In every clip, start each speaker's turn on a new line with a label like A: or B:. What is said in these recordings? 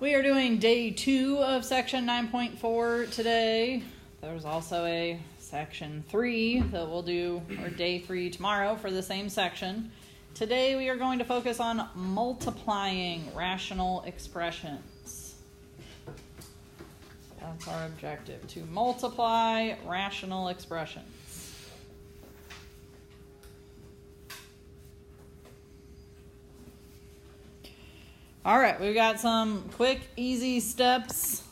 A: We are doing day 2 of section 9.4 today. There's also a section 3 that we'll do, or day 3 tomorrow for the same section. Today we are going to focus on multiplying rational expressions. That's our objective, to multiply rational expressions. All right, we've got some quick, easy steps.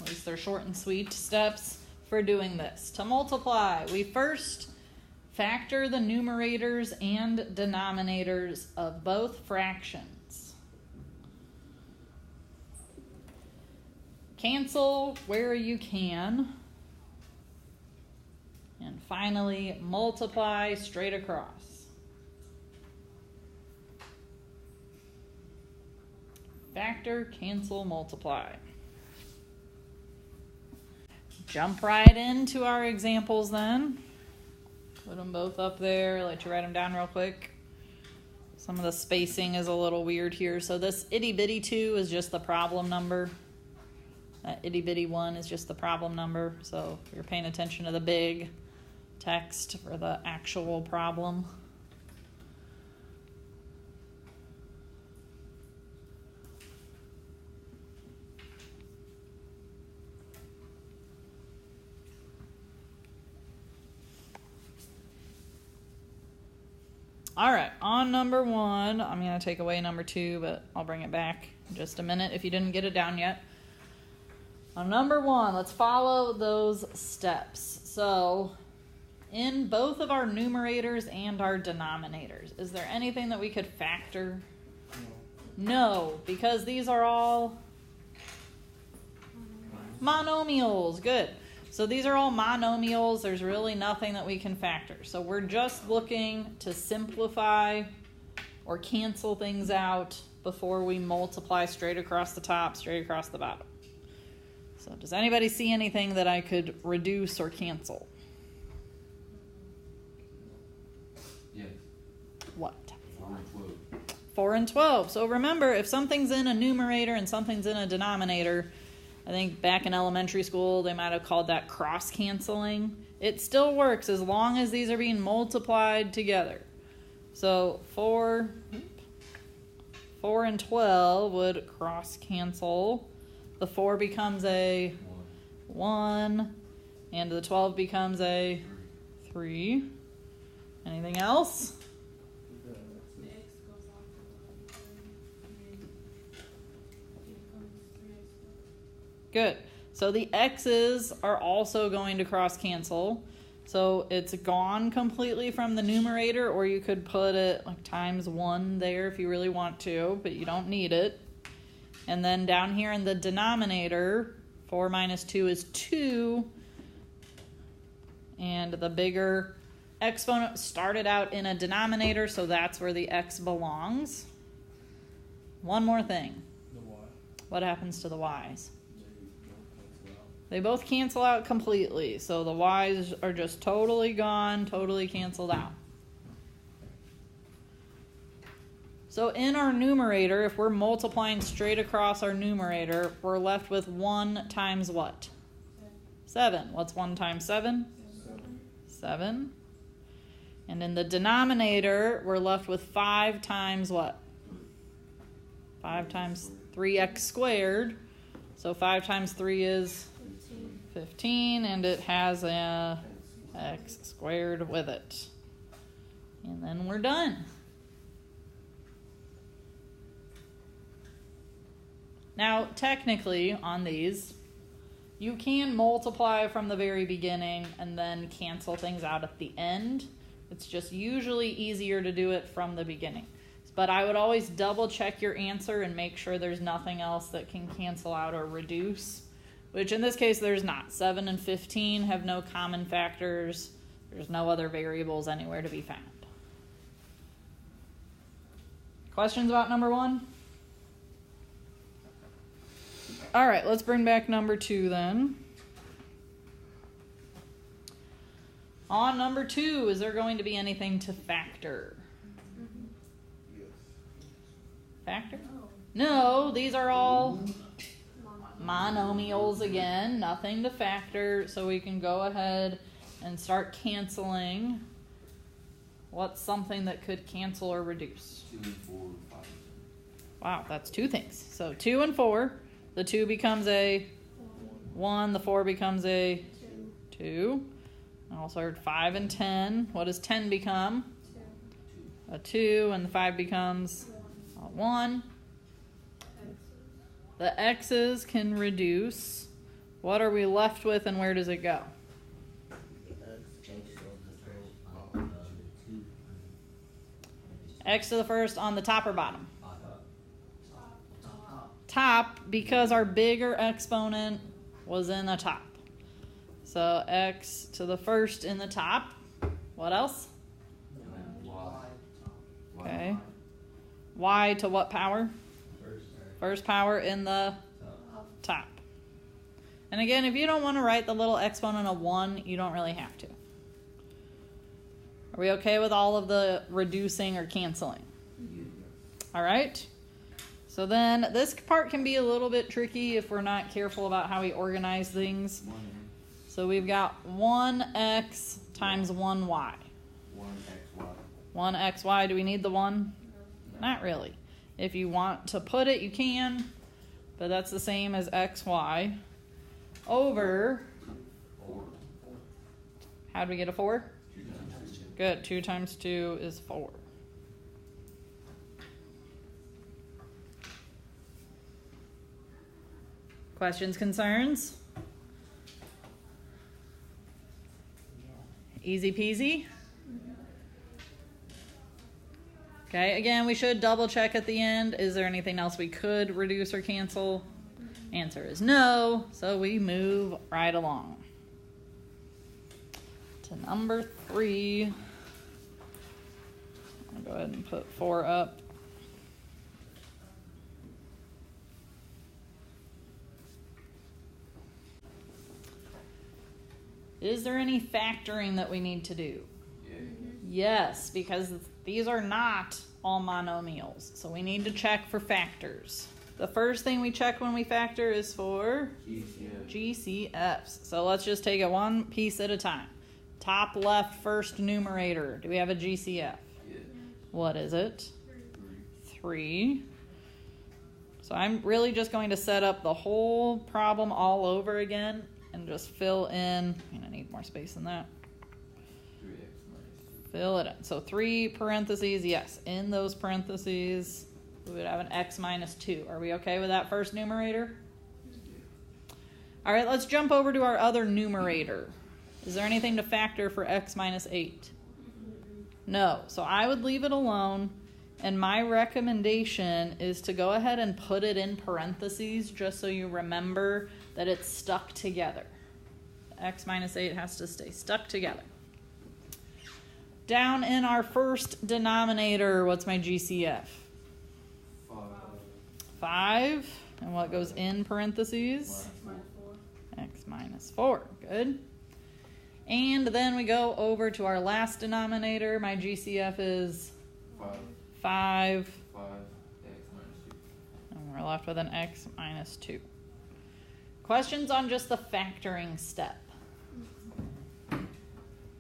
A: At least they're short and sweet steps for doing this. To multiply, we first factor the numerators and denominators of both fractions. Cancel where you can. And finally, multiply straight across. Factor, cancel, multiply. Jump right into our examples then. Put them both up there. Let you write them down real quick. Some of the spacing is a little weird here. So this itty bitty 2 is just the problem number. That itty bitty 1 is just the problem number. So if you're paying attention to the big text for the actual problem. All right, on number 1, I'm going to take away number 2, but I'll bring it back in just a minute if you didn't get it down yet. On number 1, let's follow those steps. So, in both of our numerators and our denominators, is there anything that we could factor? No, because these are all monomials. Good. So these are all monomials. There's really nothing that we can factor. So we're just looking to simplify or cancel things out before we multiply straight across the top, straight across the bottom. So does anybody see anything that I could reduce or cancel?
B: Yes.
A: What?
B: 4 and 12.
A: 4 and 12. So remember, if something's in a numerator and something's in a denominator, I think back in elementary school, they might have called that cross-canceling. It still works as long as these are being multiplied together. So 4 and 12 would cross-cancel. The 4 becomes a 1, and the 12 becomes a 3. Anything else? Good. So the x's are also going to cross-cancel. So it's gone completely from the numerator, or you could put it like times 1 there if you really want to, but you don't need it. And then down here in the denominator, 4 minus 2 is 2. And the bigger exponent started out in a denominator, so that's where the x belongs. One more thing.
C: The y.
A: What happens to the y's? They both cancel out completely, so the y's are just totally gone, totally canceled out. So in our numerator, if we're multiplying straight across our numerator, we're left with 1 times what? 7. What's 1 times 7? 7. And in the denominator, we're left with 5 times what? 5 times 3x squared. So 5 times 3 is 15, and it has a x squared with it. And then we're done. Now, technically, on these, you can multiply from the very beginning and then cancel things out at the end. It's just usually easier to do it from the beginning. But I would always double check your answer and make sure there's nothing else that can cancel out or reduce. Which in this case, there's not. 7 and 15 have no common factors. There's no other variables anywhere to be found. Questions about number 1? All right, let's bring back number 2 then. On number 2, is there going to be anything to factor?
C: Yes.
A: Factor? No, these are all monomials again, nothing to factor, so we can go ahead and start canceling. What's something that could cancel or reduce?
B: 2 and 4, 5 and 10.
A: Wow, that's two things. So 2 and 4, the 2 becomes a 1, the 4 becomes a 2. I also heard 5 and 10. What does 10 become?
B: 2.
A: A 2, and the 5 becomes a 1. The x's can reduce. What are we left with, and where does it go? X to the first on the top or bottom? Top, because our bigger exponent was in the top. So x to the first in the top. What else? Okay. Y to what power? First power in the top. And again, if you don't want to write the little exponent of 1, you don't really have to. Are we okay with all of the reducing or canceling? All right. So then this part can be a little bit tricky if we're not careful about how we organize things. So we've got 1x times 1y.
B: 1xy.
A: 1xy. Do we need the 1? Not really. If you want to put it, you can. But that's the same as xy over.
B: 4.
A: How do we get a 4?
B: 2 times 2.
A: Good. 2 times 2 is 4. Questions, concerns? Easy peasy? Okay, again, we should double check at the end. Is there anything else we could reduce or cancel? Answer is no, so we move right along. To number 3. I'll go ahead and put 4 up. Is there any factoring that we need to do?
B: Yeah.
A: Yes, because these are not all monomials. So we need to check for factors. The first thing we check when we factor is for GCFs. So let's just take it one piece at a time. Top left first numerator. Do we have a GCF?
B: Yeah.
A: What is it?
B: 3.
A: 3. So I'm really just going to set up the whole problem all over again and just fill in. I need more space than that.
B: 3x minus 2.
A: Fill it in. So 3 parentheses, yes. In those parentheses, we would have an x minus 2. Are we okay with that first numerator?
B: Yeah.
A: All right, let's jump over to our other numerator. Is there anything to factor for x minus 8? No. So I would leave it alone. And my recommendation is to go ahead and put it in parentheses just so you remember that it's stuck together. X minus 8 has to stay stuck together. Down in our first denominator, what's my GCF?
B: 5.
A: 5. And what goes in parentheses? X minus 4. Good. And then we go over to our last denominator. My GCF is
B: 5.
A: 5.
B: 5. X minus 2.
A: And we're left with an x minus 2. Questions on just the factoring step?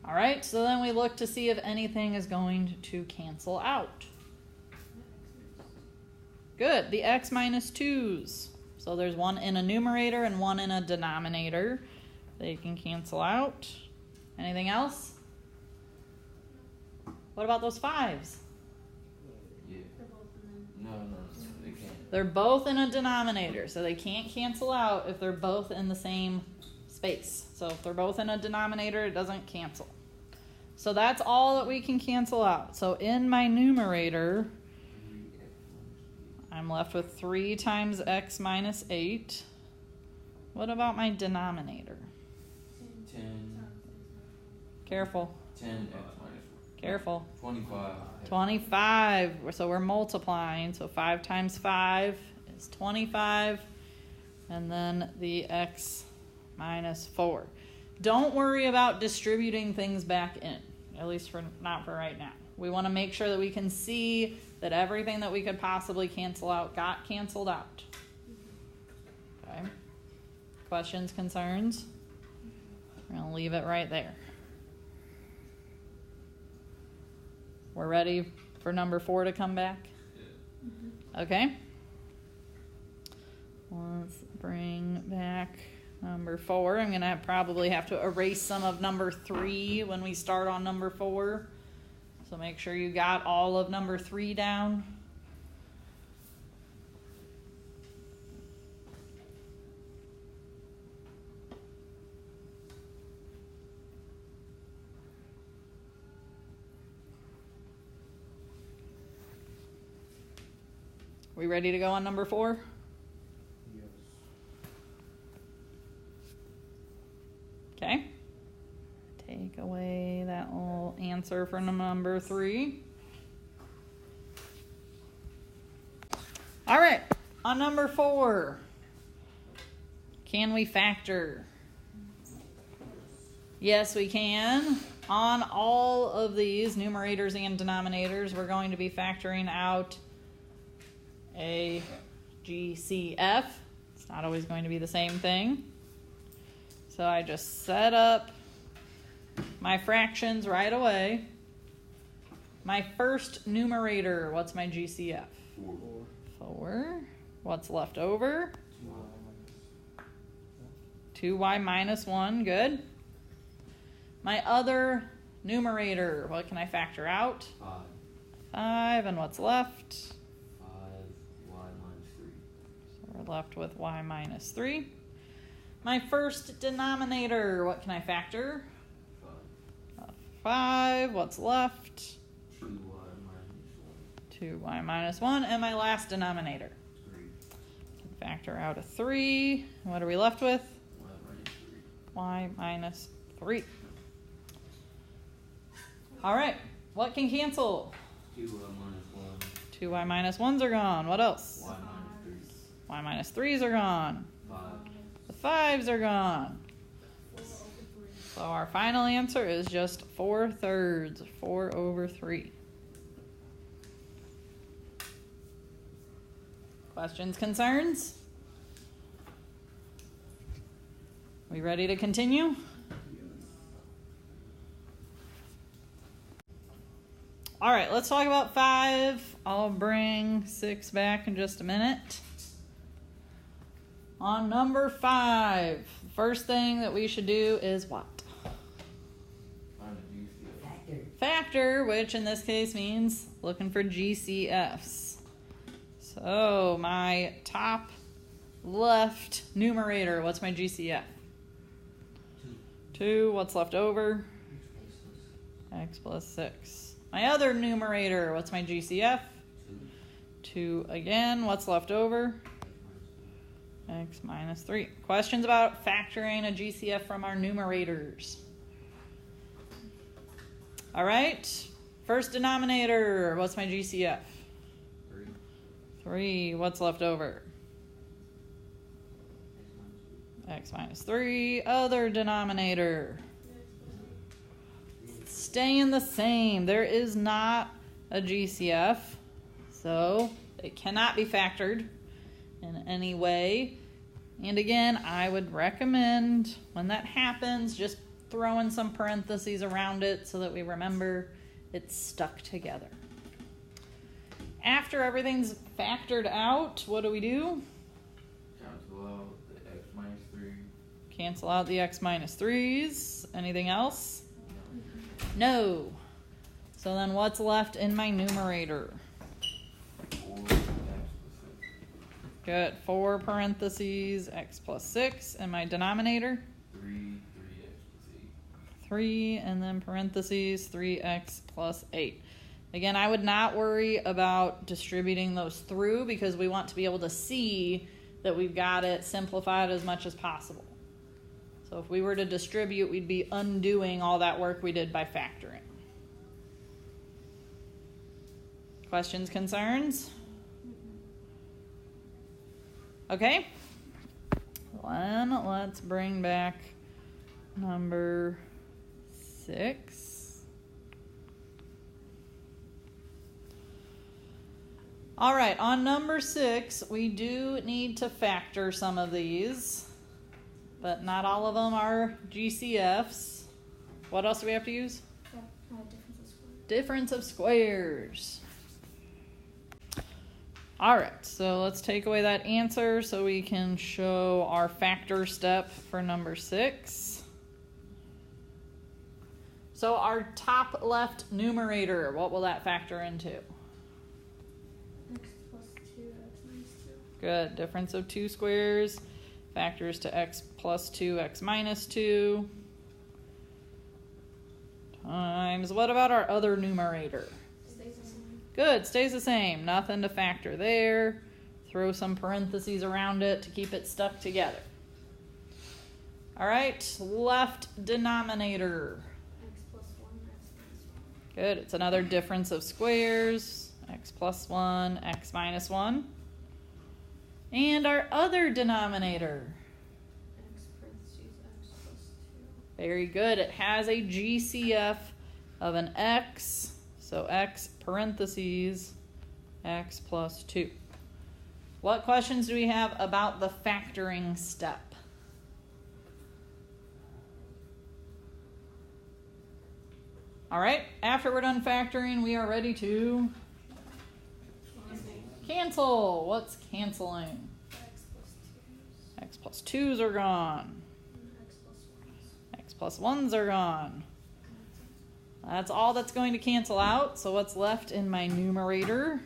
A: All right, so then we look to see if anything is going to cancel out. Good, the x minus 2's. So there's one in a numerator and one in a denominator. They can cancel out. Anything else? What about those 5's?
B: Yeah. No, they can't.
A: They're both in a denominator, so they can't cancel out if they're both in the same space. So if they're both in a denominator, it doesn't cancel. So that's all that we can cancel out. So in my numerator,
B: 3x
A: I'm left with 3 times x minus 8. What about my denominator?
B: 10.
A: Careful.
B: 10x minus 4.
A: Careful.
B: 25.
A: 25. So we're multiplying. So 5 times 5 is 25. And then the x minus 4. Don't worry about distributing things back in. At least not for right now. We want to make sure that we can see that everything that we could possibly cancel out got canceled out. Okay. Questions, concerns? We're going to leave it right there. We're ready for number 4 to come back? Okay. Let's bring back number 4. I'm going to probably have to erase some of number 3 when we start on number 4. So make sure you got all of number 3 down. We ready to go on number 4?
B: Yes.
A: Okay. Take away that little answer for number 3. All right, on number 4. Can we factor? Yes, we can. On all of these numerators and denominators, we're going to be factoring out a GCF. It's not always going to be the same thing. So I just set up my fractions right away. My first numerator, what's my GCF? 4. What's left over? 2y minus 1, good. My other numerator, what can I factor out? 5, and what's left?
B: 5y minus 3.
A: So we're left with y minus 3. My first denominator, what can I factor? 5, what's left?
B: 2y minus
A: 2y minus 1, and my last denominator.
B: 3.
A: Factor out a 3. What are we left with?
B: Y minus 3.
A: Y minus 3. All right, what can cancel?
B: 2y minus 1.
A: 2y minus 1s are gone. What else?
B: Y minus 3.
A: Y minus 3s are gone.
B: 5.
A: The 5s are gone. So our final answer is just 4/3, 4 over 3. Questions, concerns? We ready to continue? All right, let's talk about 5. I'll bring 6 back in just a minute. On number 5, the first thing that we should do is what?
B: Find a GCF.
A: Factor, which in this case means looking for GCFs. So my top left numerator, what's my GCF? 2. What's left over? X plus 6. My other numerator, what's my GCF? 2 again. What's left over? X minus 3. Questions about factoring a GCF from our numerators? All right. First denominator, what's my GCF? 3. What's left over? X minus 3. Other denominator. Staying the same. There is not a GCF, so it cannot be factored in any way. And again, I would recommend when that happens, just throw in some parentheses around it so that we remember it's stuck together. After everything's factored out, what do we do?
B: Cancel out the x minus 3.
A: Cancel out the x minus 3s. Anything else? No. So then what's left in my numerator?
B: 4 x plus 6.
A: Good. 4 parentheses, x plus 6. And my denominator?
B: 3, 3x plus 8.
A: 3, and then parentheses, 3x plus 8. Again, I would not worry about distributing those through because we want to be able to see that we've got it simplified as much as possible. So if we were to distribute, we'd be undoing all that work we did by factoring. Questions, concerns? Okay. Then let's bring back number 6. All right, on number 6, we do need to factor some of these. but not all of them are GCFs. What else do we have to use? Difference of squares. All right, so let's take away that answer so we can show our factor step for number 6. So our top left numerator, what will that factor into?
C: X plus 2, x minus 2.
A: Good, difference of 2 squares factors to x plus 2, x minus 2. Times, what about our other numerator?
C: Stays the same.
A: Good, stays the same. Nothing to factor there. Throw some parentheses around it to keep it stuck together. All right, left denominator.
C: X plus 1, x minus 1.
A: Good, it's another difference of squares. X plus 1, x minus 1. And our other denominator.
C: X parentheses x plus 2.
A: Very good. It has a GCF of an x, so x parentheses x plus 2. What questions do we have about the factoring step? All right, after we're done factoring, we are ready to cancel. What's canceling?
C: X plus 2s.
A: X plus 2's are gone.
C: X plus 1s.
A: X plus 1's are gone. That's all that's going to cancel out. So what's left in my numerator?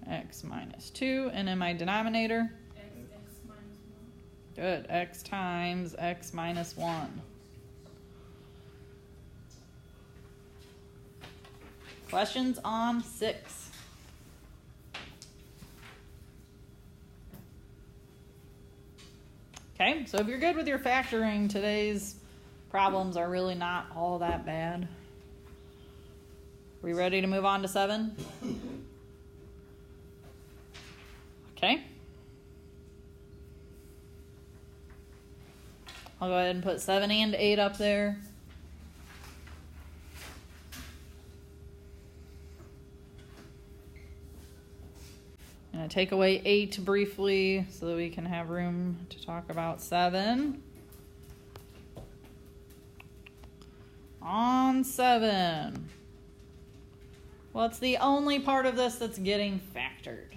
A: X minus 2. And in my denominator?
C: X minus 1.
A: Good. X times x minus 1. Questions on 6? Okay, so if you're good with your factoring, today's problems are really not all that bad. We ready to move on to 7? Okay. I'll go ahead and put 7 and 8 up there. I'm going to take away 8 briefly so that we can have room to talk about 7. On 7. What's the only part of this that's getting factored?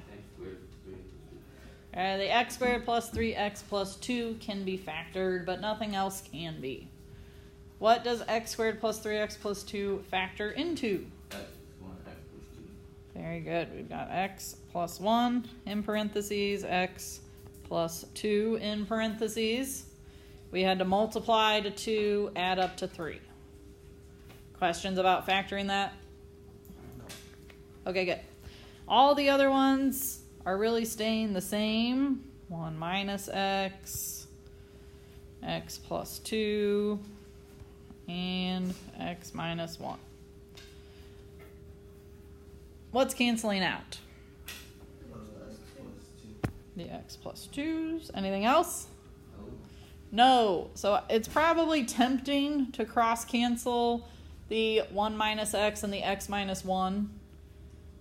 A: The x squared plus 3x plus 2 can be factored, but nothing else can be. What does x squared plus 3x plus 2 factor into?
B: X plus 1, x plus 2.
A: Very good. We've got x plus 1 in parentheses, x plus 2 in parentheses. We had to multiply to 2, add up to 3. Questions about factoring that? Okay, good. All the other ones are really staying the same. 1 minus x, x plus 2, and x minus 1. What's canceling out? The x plus 2's. Anything else? No. So it's probably tempting to cross cancel the 1 minus x and the x minus 1.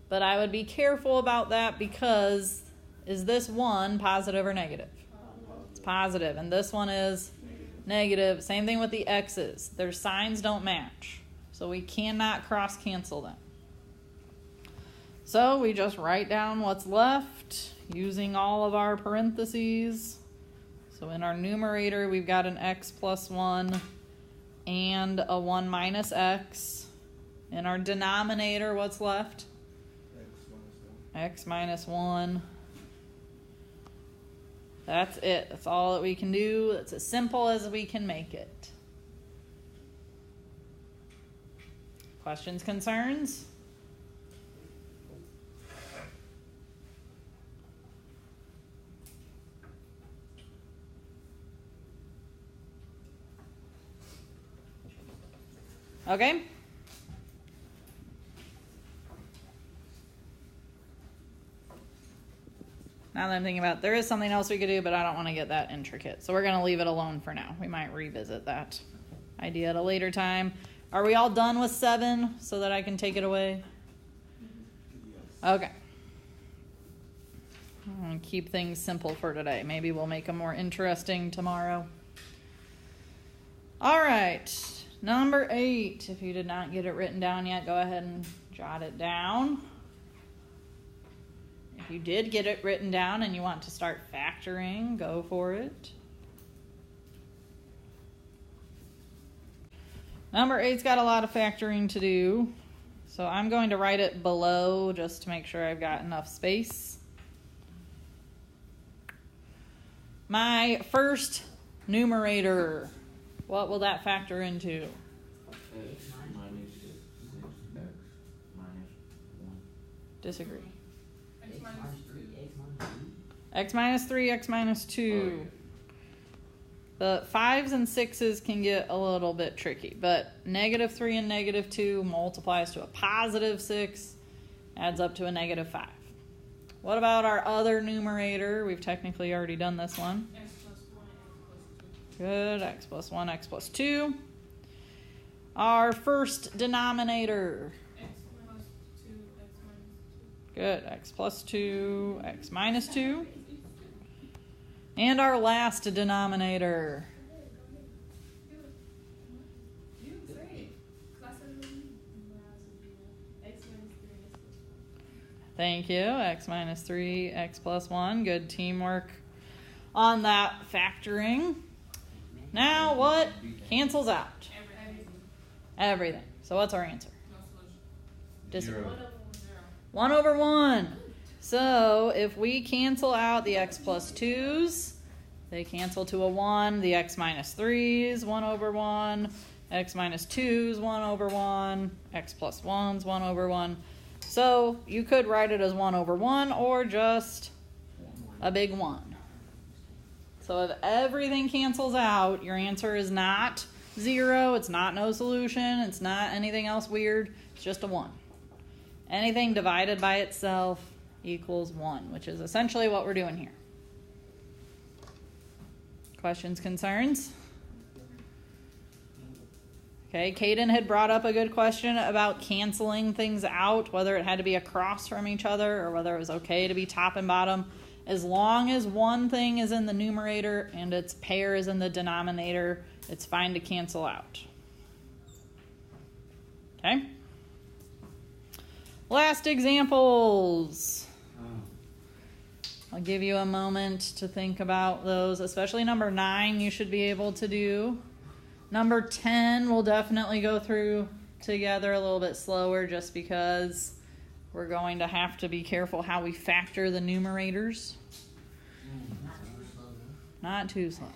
A: But I would be careful about that because is this 1 positive or negative? It's positive. And this one is negative. Same thing with the x's. Their signs don't match. So we cannot cross cancel them. So we just write down what's left using all of our parentheses. So in our numerator, we've got an x plus 1 and a 1 minus x. In our denominator, what's left? X minus 1. That's it. That's all that we can do. It's as simple as we can make it. Questions, concerns? Okay. Now that I'm thinking about it, there is something else we could do, but I don't want to get that intricate. So we're going to leave it alone for now. We might revisit that idea at a later time. Are we all done with 7 so that I can take it away? Okay. And keep things simple for today. Maybe we'll make them more interesting tomorrow. All right, number 8. If you did not get it written down yet, go ahead and jot it down. If you did get it written down and you want to start factoring, go for it. Number 8's got a lot of factoring to do, so I'm going to write it below just to make sure I've got enough space. My first numerator, what will that factor into?
B: X minus 6x minus 1.
A: Disagree.
C: X minus 3.
A: X minus 3, X minus 2. The 5s and 6s can get a little bit tricky, but negative 3 and negative 2 multiplies to a positive 6, adds up to a negative 5. What about our other numerator? We've technically already done this one.
C: X plus 1, X plus 2.
A: Good, X plus 1, X plus 2. Our first denominator.
C: X plus 2, X minus 2.
A: Good, X plus 2, X minus 2. And our last denominator. Thank you. X minus 3, X plus 1. Good teamwork on that factoring. Now what cancels out? Everything. So what's our answer? Disagree. 1 over 1. So if we cancel out the X plus 2's, they cancel to a 1. The X minus 3's, 1 over 1. X minus 2's, 1 over 1. X plus 1's, 1 over 1. So you could write it as 1 over 1 or just a big 1. So if everything cancels out, your answer is not 0. It's not no solution. It's not anything else weird. It's just a 1. Anything divided by itself equals 1, which is essentially what we're doing here. Questions, concerns? Okay, Caden had brought up a good question about canceling things out, whether it had to be across from each other or whether it was okay to be top and bottom. As long as one thing is in the numerator and its pair is in the denominator, it's fine to cancel out. Okay? Last examples. I'll give you a moment to think about those, especially number 9 you should be able to do. Number 10 we'll definitely go through together a little bit slower just because we're going to have to be careful how we factor the numerators. Not too slow.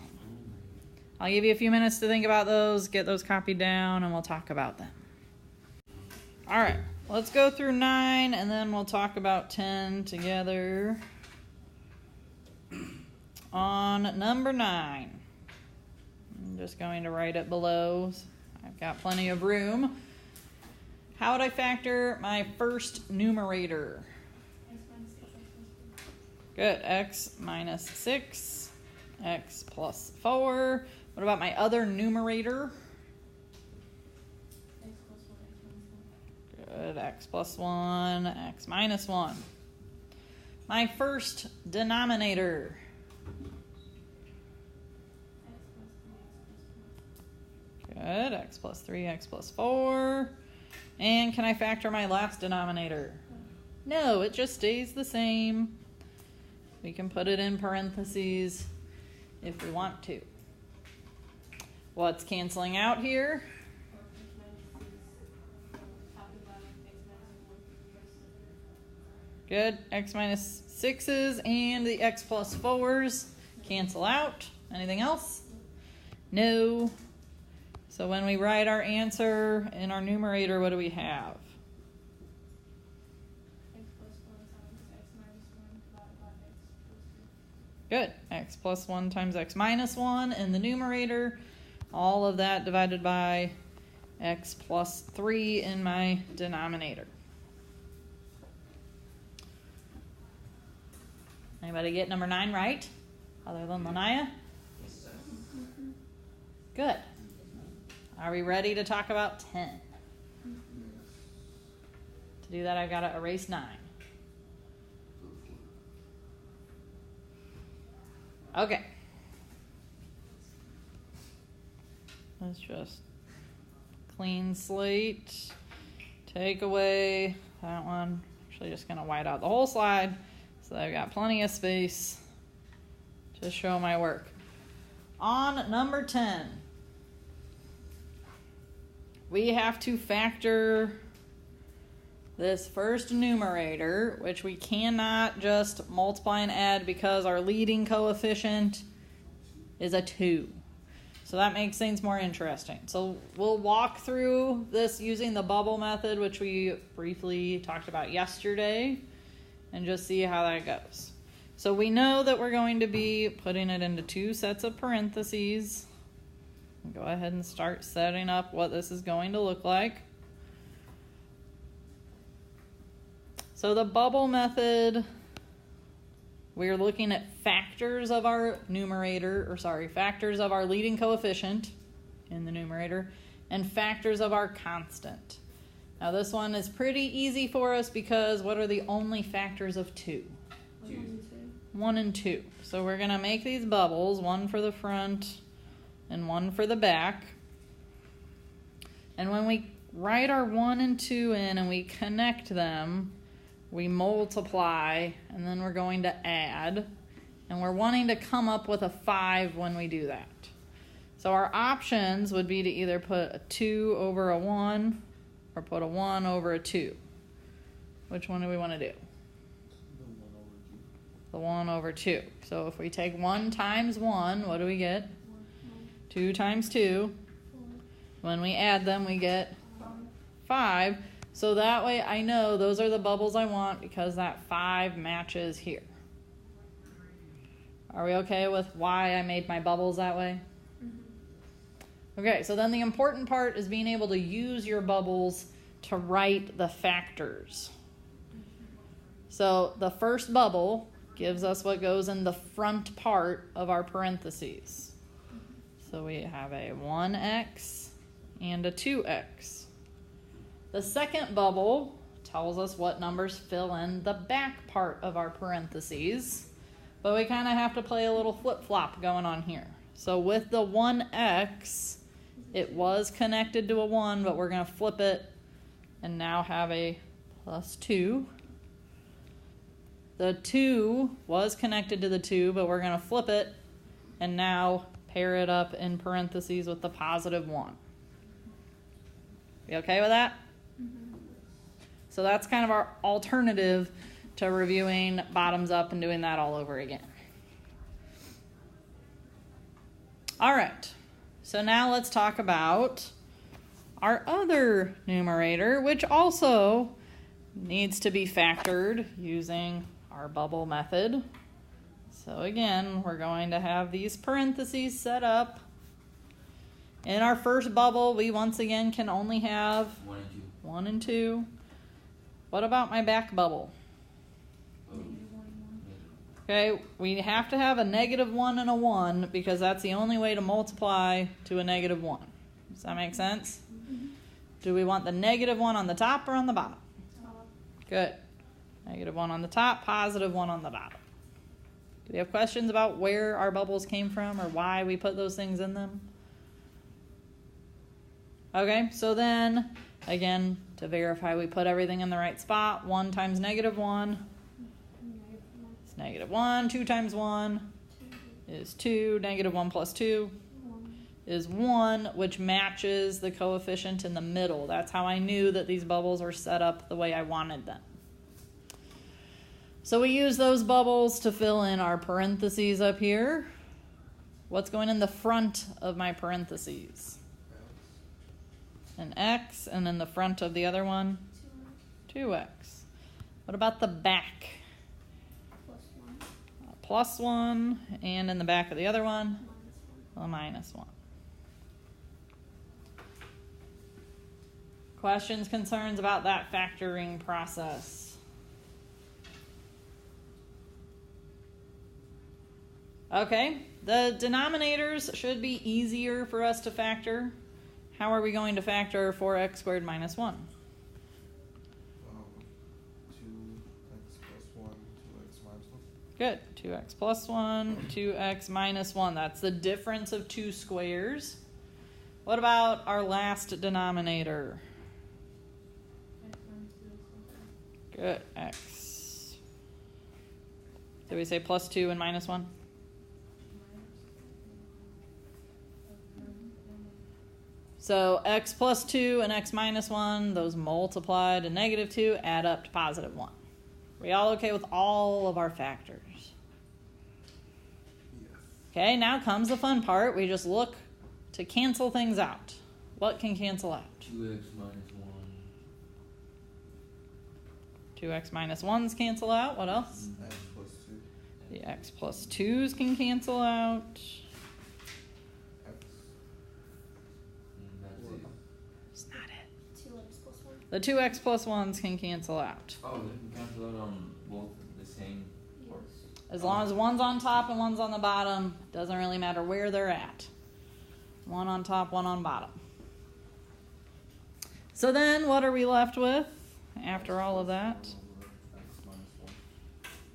A: I'll give you a few minutes to think about those, get those copied down, and we'll talk about them. All right, let's go through 9 and then we'll talk about 10 together. On number 9, I'm just going to write it below. I've got plenty of room. How would I factor my first numerator? Good, X minus 6, X plus 4. What about my other numerator? Good, X plus 1, X minus 1. My first denominator. Good, X plus 3, X plus 4. And can I factor my last denominator? No, it just stays the same. We can put it in parentheses if we want to. What's canceling out here? Good, X minus 6's and the X plus 4's cancel out. Anything else? No. So when we write our answer in our numerator, what do we have?
C: X plus 1 times X minus 1 divided by X plus 2.
A: Good. X plus 1 times X minus 1 in the numerator. All of that divided by X plus 3 in my denominator. Anybody get number 9 right? Other than Lanaya? Good. Are we ready to talk about 10? To do that, I've got to erase 9. Okay. Let's just clean slate. Take away that one. Actually, just going to white out the whole slide so that I've got plenty of space to show my work. On number 10, we have to factor this first numerator, which we cannot just multiply and add because our leading coefficient is a 2. So that makes things more interesting. So we'll walk through this using the bubble method, which we briefly talked about yesterday, and just see how that goes. So we know that we're going to be putting it into 2 sets of parentheses. Go ahead and start setting up what this is going to look like. So the bubble method, we're looking at factors of our factors of our leading coefficient in the numerator, and factors of our constant. Now this one is pretty easy for us because what are the only factors of 2? 1 and 2. So we're going to make these bubbles, one for the front and one for the back. And when we write our 1 and 2 in and we connect them, we multiply, and then we're going to add, and we're wanting to come up with a 5 when we do that. So our options would be to either put a 2 over a 1 or put a 1 over a 2. Which one do we want to do? The 1 over 2. So if we take 1 times 1, what do we get? 2 times 2. When we add them, we get 5. So that way I know those are the bubbles I want because that 5 matches here. Are we okay with why I made my bubbles that way? Okay, so then the important part is being able to use your bubbles to write the factors. So the first bubble gives us what goes in the front part of our parentheses. So we have a 1x and a 2x. The second bubble tells us what numbers fill in the back part of our parentheses, but we kind of have to play a little flip-flop going on here. So with the 1x, it was connected to a 1, but we're going to flip it and now have a plus 2. The 2 was connected to the 2, but we're going to flip it and now pair it up in parentheses with the positive 1. You okay with that? So that's kind of our alternative to reviewing bottoms up and doing that all over again. All right, so now let's talk about our other numerator, which also needs to be factored using our bubble method. So again, we're going to have these parentheses set up. In our first bubble, we once again can only have 1 and 2. What about my back bubble? Okay, we have to have a -1 and a 1 because that's the only way to multiply to a -1. Does that make sense? Do we want the -1 on the top or on the bottom? Good. -1 on the top, +1 on the bottom. Do we have questions about where our bubbles came from or why we put those things in them? Okay, so then, again, to verify we put everything in the right spot, 1 times -1 is -1, 2 times 1 is 2, -1 plus 2 is 1, which matches the coefficient in the middle. That's how I knew that these bubbles were set up the way I wanted them. So we use those bubbles to fill in our parentheses up here. What's going in the front of my parentheses? An x, and in the front of the other one? 2x. What about the back? +1, and in the back of the other one? A -1. Questions, concerns about that factoring process? Okay, the denominators should be easier for us to factor. How are we going to factor 4x squared minus 1?
D: 2x plus 1, 2x minus 1.
A: Good. 2x plus 1, 2x minus 1. That's the difference of two squares. What about our last denominator?
C: X minus 2 is 1.
A: Good. X. Did we say plus 2 and minus 1? So x plus 2 and x minus 1, those multiplied to negative 2, add up to positive 1. We all okay with all of our factors?
D: Yes.
A: Okay, now comes the fun part. We just look to cancel things out. What can cancel out?
B: 2x minus 1.
A: 2x minus 1s cancel out. What else?
D: X plus 2.
A: The x plus 2s can cancel out.
D: X.
B: That's it.
A: It's not it.
C: 2x plus 1.
A: The 2x plus 1s can cancel out.
B: Oh, they can cancel out on both the same parts.
A: As long as one's on top and one's on the bottom, doesn't really matter where they're at. One on top, one on bottom. So then what are we left with after all of that?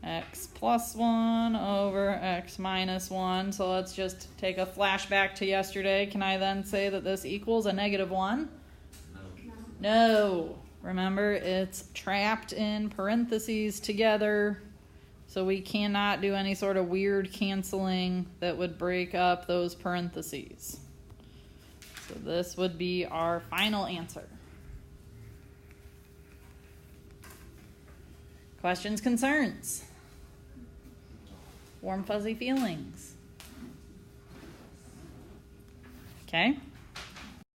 A: X plus 1 over x minus 1. So let's just take a flashback to yesterday. Can I then say that this equals a negative 1?
B: No.
A: No. Remember, it's trapped in parentheses together. So we cannot do any sort of weird canceling that would break up those parentheses. So this would be our final answer. Questions, concerns? Warm, fuzzy feelings? Okay.